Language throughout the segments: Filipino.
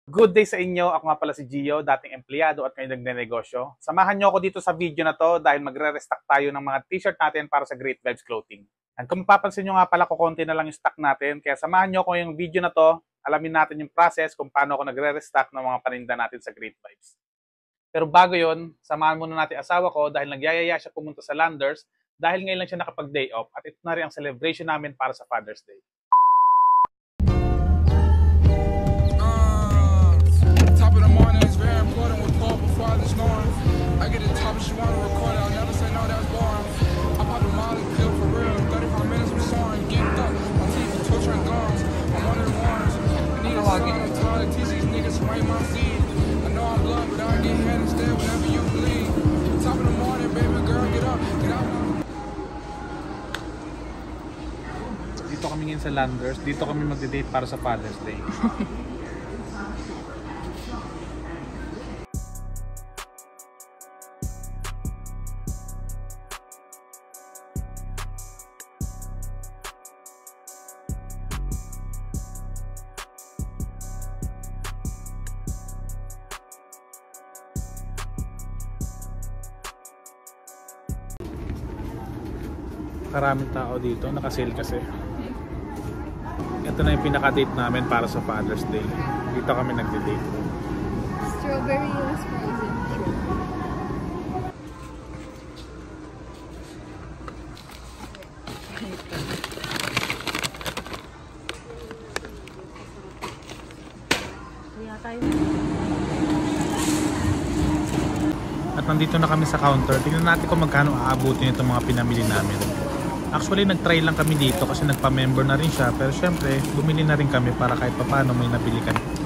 Good day sa inyo. Ako nga pala si Gio, dating empleyado at ngayon nagnenegosyo. Samahan nyo ako dito sa video na to dahil magre-restock tayo ng mga t-shirt natin para sa Great Vibes Clothing. And kung mapapansin nyo nga pala, kukunti na lang yung stock natin. Kaya samahan nyo ako yung video na to. Alamin natin yung process kung paano ako nagre-restock ng mga paninda natin sa Great Vibes. Pero bago yon, samahan muna natin asawa ko dahil nagyayaya siya pumunta sa Landers dahil ngayon lang siya nakapag-day off at ito na rin ang celebration namin para sa Father's Day. I get the top if she wanna record it, I'll never say no, that's boring. I pop the molly pill for real, 35 minutes I'm soaring, geeked up, my teeth are twitching gums, I'm one of the ones. I need a song, I'm tired of teach these niggas to write my seed. I know I'm blood, but I get head instead whenever you bleed. Top of the morning, baby girl, get up, get out. Dito kami ngayon sa Landers, dito kami magde-date para sa Father's Day. Maraming tao dito, naka-sale kasi. Ito na yung pinaka-date namin para sa Father's Day. Dito kami nagde-date. Strawberry was frozen. At nandito na kami sa counter. Tingnan natin kung magkano aabutin itong mga pinamili namin. Actually, nag-try lang kami dito kasi nagpa-member na rin siya. Pero syempre, bumili na rin kami para kahit papaano may nabili kami.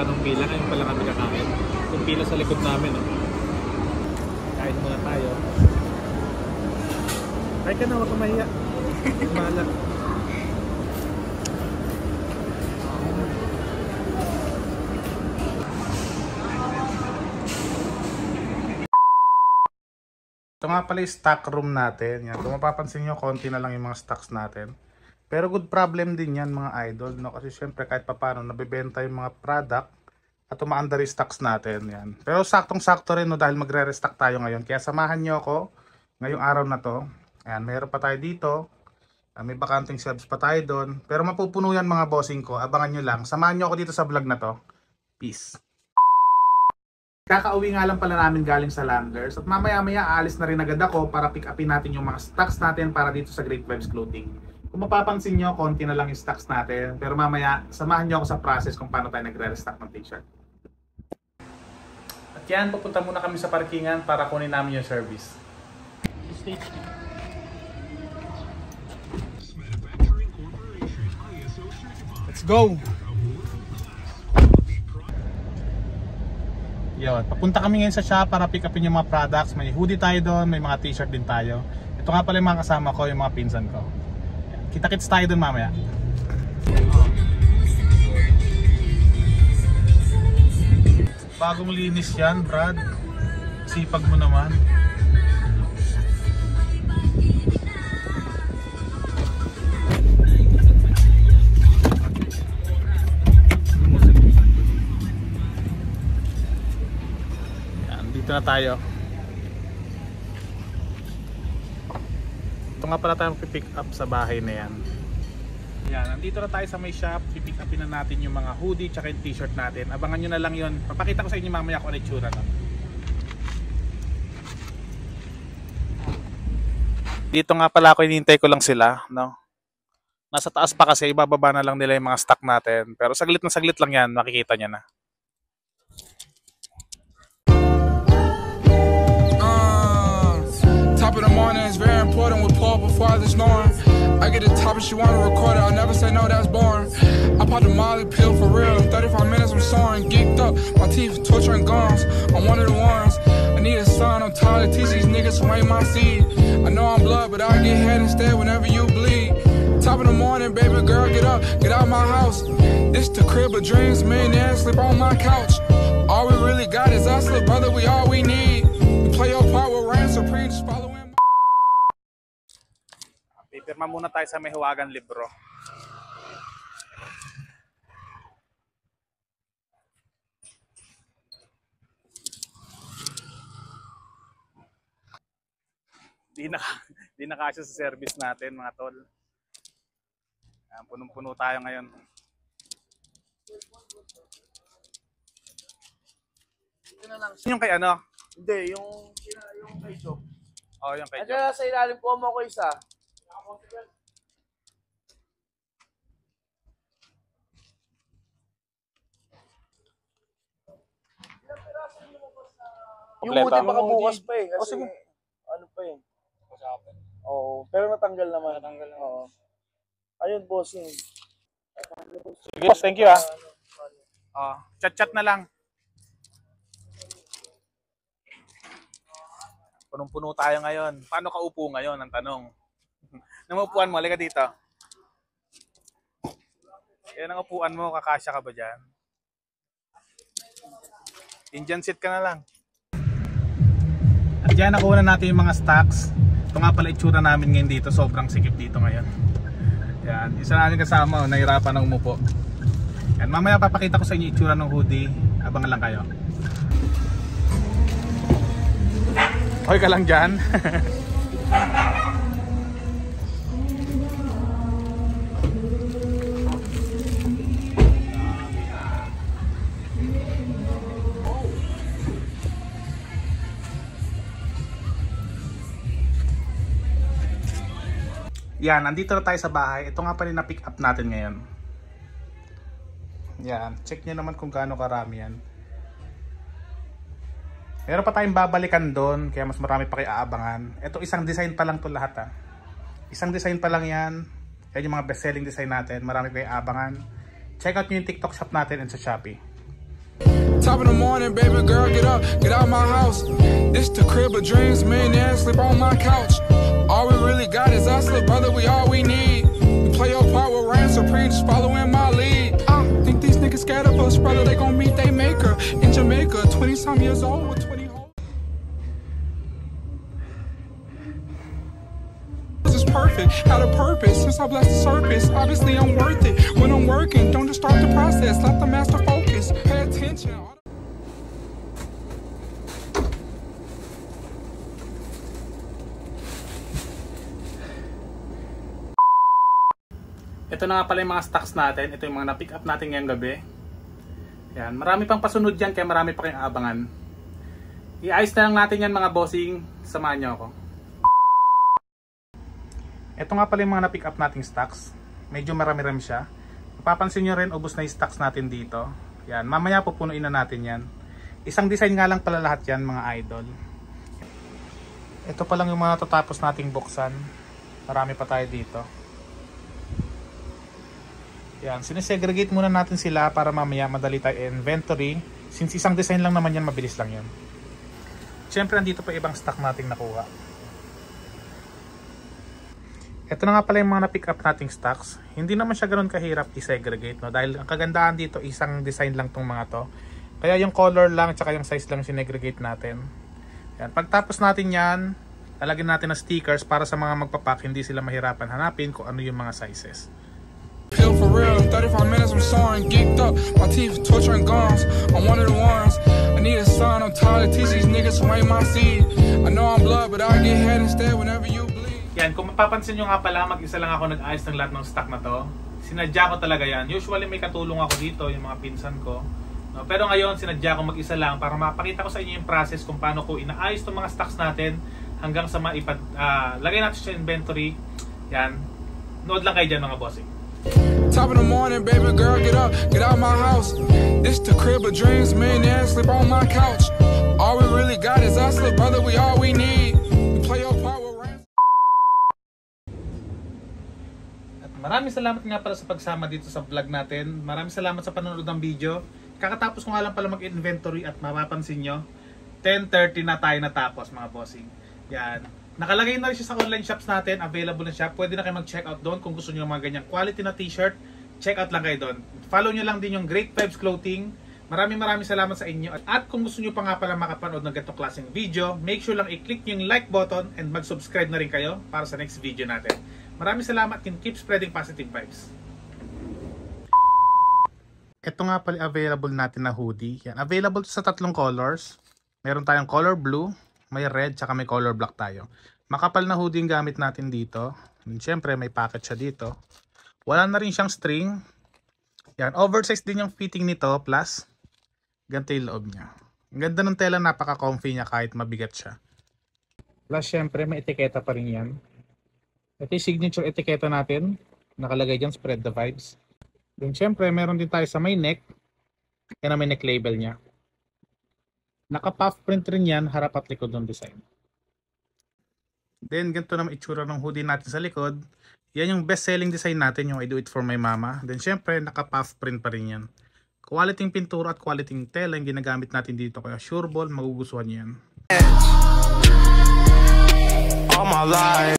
Nung pila, ngayon pala kami kakain. Yung pila sa likod namin, no? Kain muna tayo. Ay ka na, huwag ka mahiya. Mahala. Ito nga pala yung stock room natin. Yan. Kung mapapansin nyo, konti na lang yung mga stocks natin. Pero good problem din yan mga idol, no? Kasi syempre kahit papano nabibenta yung mga product at umaandar yung stocks natin. Yan. Pero saktong-sakto rin, no, dahil magre-restock tayo ngayon. Kaya samahan nyo ako ngayong araw na to. Ayan, mayroon pa tayo dito. May bakanting shelves pa tayo doon. Pero mapupuno yan mga bossing ko. Abangan nyo lang. Samahan nyo ako dito sa vlog na to. Peace. Kakauwi nga lang pala namin galing sa Landers. At mamaya-maya aalis na rin agad ako para pick upin natin yung mga stocks natin para dito sa Great Vibes Clothing. Kung mapapansin nyo, konti na lang yung stocks natin. Pero mamaya, samahan nyo ako sa process kung paano tayo nagre-restock ng t-shirt. At yan, pupunta muna kami sa parkingan para kunin namin yung service. Let's go! Yun, papunta kami ngayon sa shop para pick upin yung mga products. May hoodie tayo doon, may mga t-shirt din tayo. Ito nga pala yung mga kasama ko, yung mga pinsan ko. Kita-kits tayo dun mamaya. Bagong linis yan, Brad. Sipag mo naman. Yan, dito na tayo. Ito nga pala tayo pick up sa bahay na yan. Yan, nandito na tayo sa may shop. Pipick upin na natin yung mga hoodie tsaka yung t-shirt natin. Abangan nyo na lang yun. Papakita ko sa inyo mamaya kung ano yung tsura nun. Dito nga pala ako, hinihintay ko lang sila, no? Nasa taas pa kasi, ibababa na lang nila yung mga stock natin. Pero saglit na saglit lang yan, makikita nyo na. Top of the morning is very important with Paul before I just knowing. I get the top if she wanna record it, I'll never say no, that's boring. I pop the molly pill for real, 35 minutes I'm soaring, geeked up, my teeth torturing gums, I'm one of the ones. need a son, I'm tired of teach these niggas who ain't my seed. I know I'm blood, but I get head instead whenever you bleed. Top of the morning, baby girl, get up, get out my house. This the crib of dreams, millionaire, sleep on my couch. All we really got is us, little brother, we all we need. You play your part with Reign Supreme, just follow him. Pipirma muna tayo sa may Huwagan Libro. Di na kasya sa service natin mga tol. Punong-puno tayo ngayon. Yung kay ano? Hindi, yung kay Joe. Oh, yung kay Joe. Andiyan sa ilalim po mo ko isa. Yung Kompleto. hoodie baka bukas pa eh. Kasi sige. ano pa eh. Oo, pero natanggal naman. Oo. Ayun, bossing. Sige, boss, thank you ah. Oh, chat-chat na lang. Punong-puno tayo ngayon. Paano ka upo ngayon? Ang tanong. Nang upuan mo, halika dito. Yan ang upuan mo, kakasya ka ba dyan? Indian seat ka na lang. At dyan nakuha na natin yung mga stocks. Ito nga pala itsura namin ngayon dito. Sobrang sikip dito ngayon. Yan, isa namin kasama, nahirapan na umupo. Yan, mamaya papakita ko sa inyo itsura ng hoodie. Abangan lang kayo. Hoy ka lang dyan. Yan, nandito na tayo sa bahay. Ito nga pala na pick up natin ngayon. Yan, check nyo naman kung gaano karami yan. Meron pa tayong babalikan doon, kaya mas marami pa kayo aabangan. Ito isang design pa lang to lahat ha. Isang design pa lang yan. Yan yung mga best selling design natin. Marami kayo aabangan. Check out nyo yung TikTok shop natin and sa Shopee. Top of the morning, baby girl, get up, get out my house. This the crib of dreams, millionaire, sleep on my couch. All we really got is us, little brother, we all we need. You play your part with Reign Supreme, just follow in my lead. I think these niggas scared of us, brother, they gon' meet they maker. In Jamaica, 20-some years old with 20 hoes. This is perfect, had a purpose, since I blessed the surface. Obviously I'm worth it, when I'm working, don't just start the process, let the master focus, pay attention. Ito na nga pala yung mga stocks natin. Ito yung mga na-pick up natin ngayong gabi. Yan, marami pang pasunod yan kaya marami pa kayong abangan. I-ayos na lang natin yan mga bossing. Samahan nyo ako. Ito nga pala yung mga na-pick up nating stocks. Medyo marami-rami siya. Mapapansin nyo rin, ubos na yung stocks natin dito. Yan, mamaya pupunuin na natin yan. Isang design nga lang pala lahat yan mga idol. Ito pa lang yung mga natatapos nating buksan. Marami pa tayo dito. Yan, sinesegregate muna natin sila para mamaya madali tayo inventory. Since isang design lang naman yan, mabilis lang yan. Siyempre, nandito pa ibang stock nating nakuha. Ito na nga pala yung mga na-pick up nating stocks. Hindi naman siya ganoon kahirap i-segregate, no? Dahil ang kagandahan dito, isang design lang tong mga to. Kaya yung color lang, tsaka yung size lang sinegregate natin. Yan, pagtapos natin yan, lalagyan natin ng stickers para sa mga magpapak, hindi sila mahirapan hanapin kung ano yung mga sizes. Pill for real, in 35 minutes I'm soaring, geeked up, my teeth torturing gums, I'm one of the ones, I need a son, I'm tired of teach these niggas who ain't my seed, I know I'm blood, but I get head instead whenever you bleed. Yan, kung mapapansin nyo nga pala, mag-isa lang ako nag-ayos ng lahat ng stock na to. Sinadya ko talaga yan, usually may katulong ako dito, yung mga pinsan ko. No, pero ngayon, sinadya ko mag-isa lang para mapakita ko sa inyo yung process kung paano ko inaayos itong mga stocks natin hanggang sa lagay natin sa inventory. Yan, nood lang kayo dyan mga bossing. Top of the morning, baby girl, get up, get out my house. This the crib of dreams, millionaire, sleep on my couch. All we really got is us, little brother, we all we need. You play your part with Reign. At maraming salamat nga pala sa pagsama dito sa vlog natin. Maraming salamat sa panonood ng video. Kakatapos ko nga lang pala mag-inventory at mapapansin nyo, 10:30 na tayo natapos mga bossing. Yan. Nakalagay na rin siya sa online shops natin. Available na siya. Pwede na kayo mag-check out doon kung gusto niyo ng mga ganyang quality na t-shirt. Check out lang kayo doon. Follow nyo lang din yung Great Vibes Clothing. Maraming salamat sa inyo. At kung gusto nyo pa nga pala makapanood ng ganitong klaseng video, make sure lang i-click yung like button and mag-subscribe na rin kayo para sa next video natin. Maraming salamat and keep spreading positive vibes. Ito nga pala available natin na hoodie. Yan. Available sa 3 colors. Meron tayong color blue, may red, tsaka may color black tayo. Makapal na hoodie yung gamit natin dito. And syempre may packet siya dito. Wala na rin siyang string. Yan. Oversized din yung fitting nito plus ganito yung loob niya. Ang ganda ng tela, napaka-comfy niya kahit mabigat siya. Plus syempre may etiketa pa rin yan. Ito yung signature etiketa natin. Nakalagay dyan, spread the vibes. Then syempre, meron din tayo sa may neck. Yan na may neck label niya. Naka-puff print rin yan, harap at likod ng design. Then, ganito naman itsura ng hoodie natin sa likod. Yan yung best-selling design natin, yung I Do It For My Mama. Then syempre, naka-puff print pa rin yan. Quality pintura at quality tela yung ginagamit natin dito. Kaya sure ball, magugustuhan yan. All my life.